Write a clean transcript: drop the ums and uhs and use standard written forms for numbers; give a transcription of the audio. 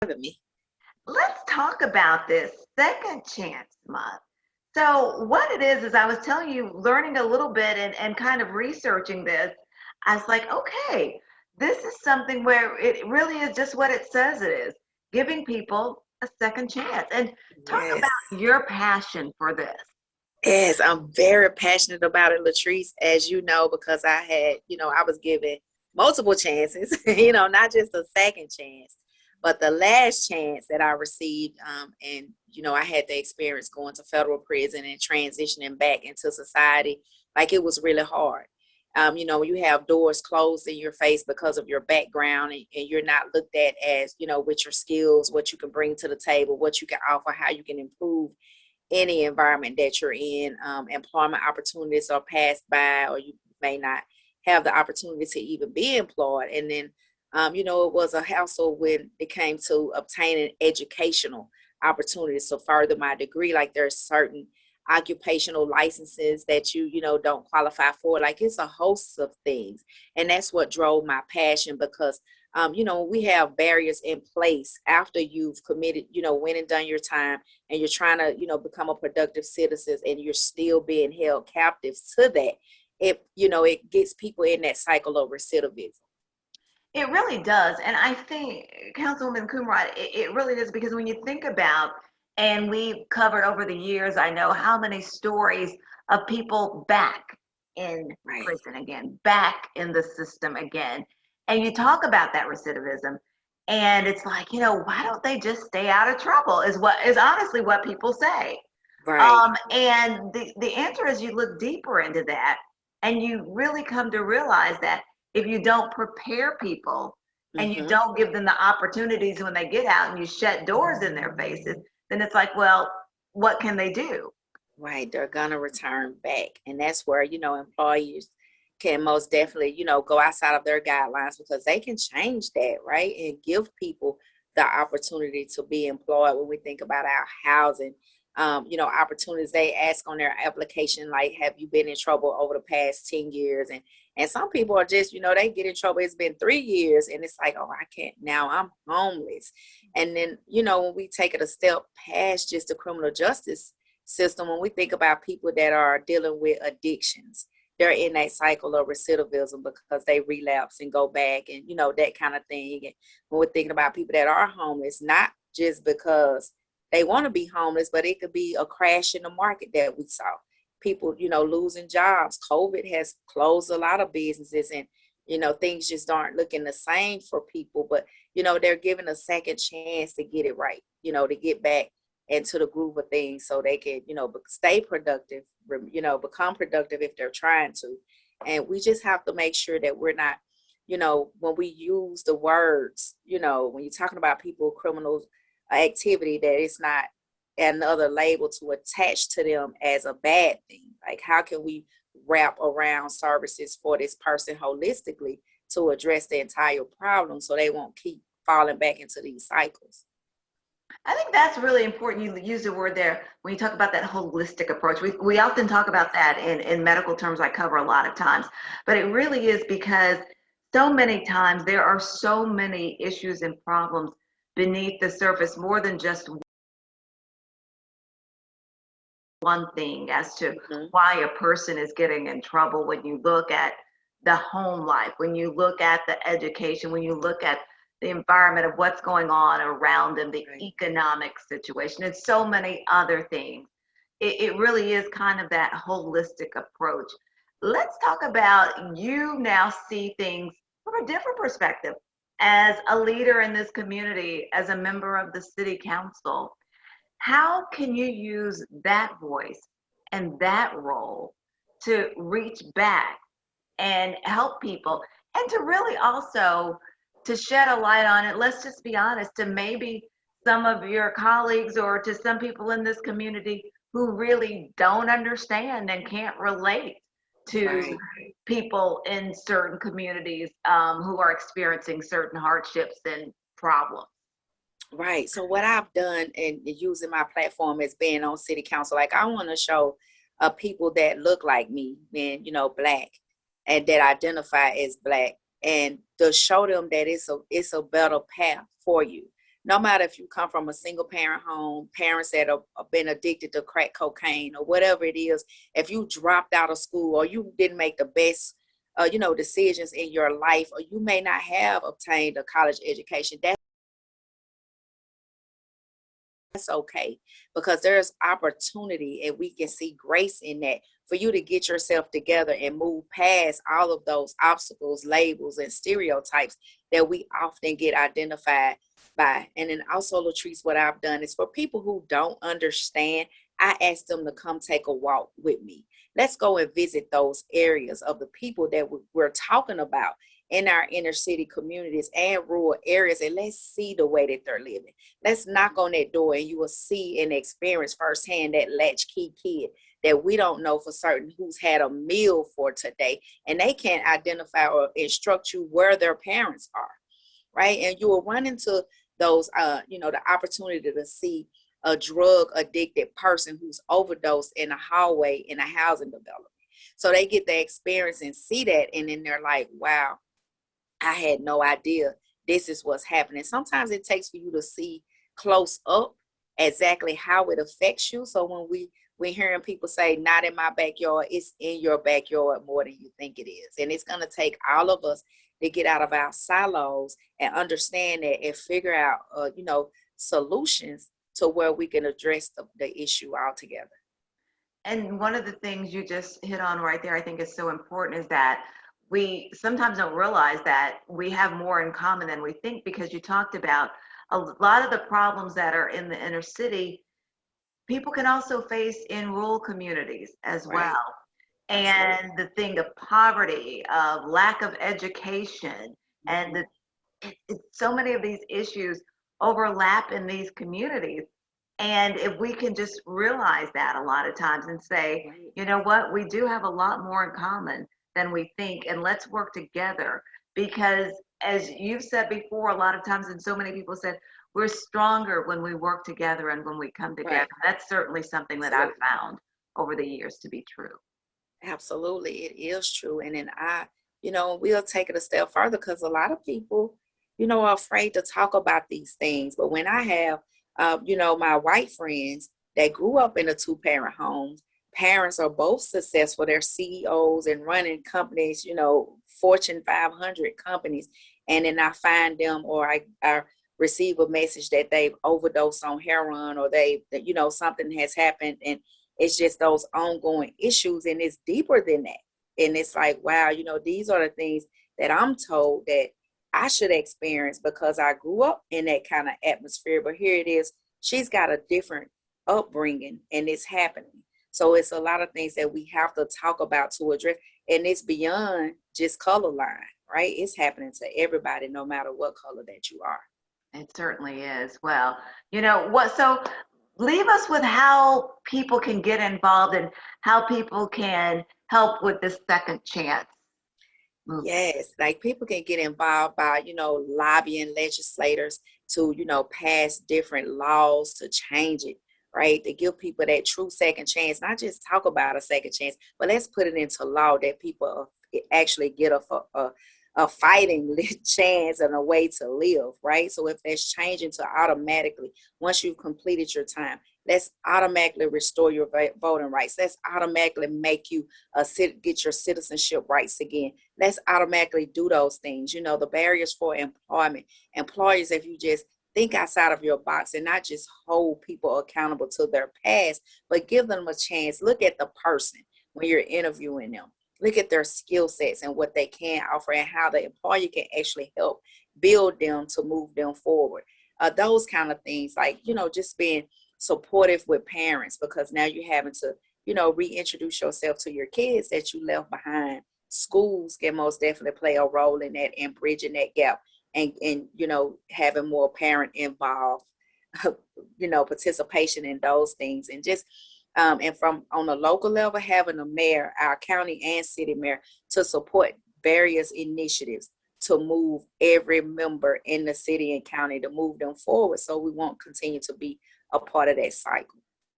Having me. Let's talk about this Second Chance Month. So, what it is I was telling you, learning a little bit and kind of researching this, I was like, okay, this is something where it really is just what it says it is, giving people a second chance. And talk Yes. about your passion for this. Yes, I'm very passionate about it, LaTrice, as you know, because I was given multiple chances, not just a second chance, but the last chance that I received. I had the experience going to federal prison and transitioning back into society. Like it was really hard. You have doors closed in your face because of your background, and you're not looked at as, with your skills, what you can bring to the table, what you can offer, how you can improve any environment that you're in. Employment opportunities are passed by, or you may not have the opportunity to even be employed. And then, it was a hassle when it came to obtaining educational opportunities to further my degree. Like there's certain occupational licenses that you don't qualify for. Like it's a host of things. And that's what drove my passion because we have barriers in place after you've committed, went and done your time, and you're trying to, become a productive citizen, and you're still being held captive to that. It gets people in that cycle of recidivism. It really does. And I think, Councilwoman Coonrod, it really is because when you think about, and we've covered over the years, I know how many stories of people back in Right. prison again, back in the system again. And you talk about that recidivism, and it's like, why don't they just stay out of trouble? Is what is honestly what people say. Right. And the answer is you look deeper into that and you really come to realize that if you don't prepare people and you Mm-hmm. don't give them the opportunities when they get out and you shut doors in their faces, then it's like, well, what can they do? Right. They're gonna return back. And that's where, employers can most definitely, go outside of their guidelines because they can change that, right? And give people the opportunity to be employed. When we think about our housing, opportunities, they ask on their application, like, have you been in trouble over the past 10 years? And some people are just, they get in trouble. It's been 3 years and it's like, oh, I can't, now I'm homeless. And then, when we take it a step past just the criminal justice system, when we think about people that are dealing with addictions, they're in that cycle of recidivism because they relapse and go back, and that kind of thing. And when we're thinking about people that are homeless, not just because they want to be homeless, but it could be a crash in the market that we saw. People, losing jobs. COVID has closed a lot of businesses, and things just aren't looking the same for people. But they're given a second chance to get it right. To get back into the groove of things so they can, stay productive, become productive if they're trying to. And we just have to make sure that we're not, when we use the words, when you're talking about people, criminals, activity, that it's not another label to attach to them as a bad thing. Like, how can we wrap around services for this person holistically to address the entire problem so they won't keep falling back into these cycles? I think that's really important. You use the word there when you talk about that holistic approach. We often talk about that in medical terms, I cover a lot of times, but it really is because so many times there are so many issues and problems beneath the surface, more than just one thing as to Mm-hmm. why a person is getting in trouble. When you look at the home life, when you look at the education, when you look at the environment of what's going on around them, the Right. economic situation, and so many other things. It really is kind of that holistic approach. Let's talk about, you now see things from a different perspective as a leader in this community, as a member of the city council. How can you use that voice and that role to reach back and help people, and to really also to shed a light on it? Let's just be honest, to maybe some of your colleagues or to some people in this community who really don't understand and can't relate to Right. people in certain communities who are experiencing certain hardships and problems. Right. So what I've done in using my platform as being on city council, like I want to show people that look like me, and black, and that identify as black, and to show them that it's a better path for you. no matter if you come from a single parent home, parents that have been addicted to crack cocaine or whatever it is, if you dropped out of school or you didn't make the best decisions in your life, or you may not have obtained a college education, that's okay, because there's opportunity and we can see grace in that for you to get yourself together and move past all of those obstacles, labels, and stereotypes that we often get identified by. And then also, LaTrice, what I've done is for people who don't understand, I ask them to come take a walk with me. Let's go and visit those areas of the people that we're talking about in our inner city communities and rural areas, and let's see the way that they're living. Let's knock on that door and you will see and experience firsthand that latchkey kid that we don't know for certain who's had a meal for today, and they can't identify or instruct you where their parents are, right? And you will run into those, the opportunity to see a drug addicted person who's overdosed in a hallway in a housing development. So they get the experience and see that, and then they're like, wow, I had no idea this is what's happening. Sometimes it takes for you to see close up exactly how it affects you. So when we're hearing people say, not in my backyard, it's in your backyard more than you think it is. And it's going to take all of us to get out of our silos and understand that and figure out, solutions to where we can address the issue altogether. And one of the things you just hit on right there, I think is so important, is that we sometimes don't realize that we have more in common than we think, because you talked about a lot of the problems that are in the inner city, people can also face in rural communities as Right. well. And the thing of poverty, of lack of education, and so many of these issues overlap in these communities. And if we can just realize that a lot of times and say, Right. you know what, we do have a lot more in common than we think, and let's work together. Because as you've said before, a lot of times, and so many people said, we're stronger when we work together and when we come together. Right. That's certainly something that I've found over the years to be true. Absolutely, it is true. And then we'll take it a step further, because a lot of people, are afraid to talk about these things. But when I have, my white friends that grew up in a two-parent home, parents are both successful. They're CEOs and running companies, Fortune 500 companies. And then I find them, or I receive a message that they've overdosed on heroin, or something has happened, and it's just those ongoing issues, and it's deeper than that. And it's like, wow, these are the things that I'm told that I should experience because I grew up in that kind of atmosphere. But here it is, she's got a different upbringing and it's happening. So it's a lot of things that we have to talk about to address. And it's beyond just color line, right? It's happening to everybody, no matter what color that you are. It certainly is. Well, you know what? So leave us with how people can get involved and how people can help with this second chance movement. Yes, like people can get involved by, lobbying legislators to, pass different laws to change it, right? To give people that true second chance, not just talk about a second chance, but let's put it into law that people actually get a fighting chance and a way to live, right? So if that's changing to automatically, once you've completed your time, let's automatically restore your voting rights. Let's automatically make you get your citizenship rights again. Let's automatically do those things. The barriers for employment. Employers, if you just think outside of your box and not just hold people accountable to their past, but give them a chance. Look at the person when you're interviewing them. Look at their skill sets and what they can offer and how the employer can actually help build them to move them forward. Those kind of things, like, just being supportive with parents, because now you're having to, reintroduce yourself to your kids that you left behind. Schools can most definitely play a role in that and bridging that gap and having more parent involved, participation in those things. And just and from on a local level, having a mayor, our county and city mayor, to support various initiatives to move every member in the city and county, to move them forward, so we won't continue to be a part of that cycle.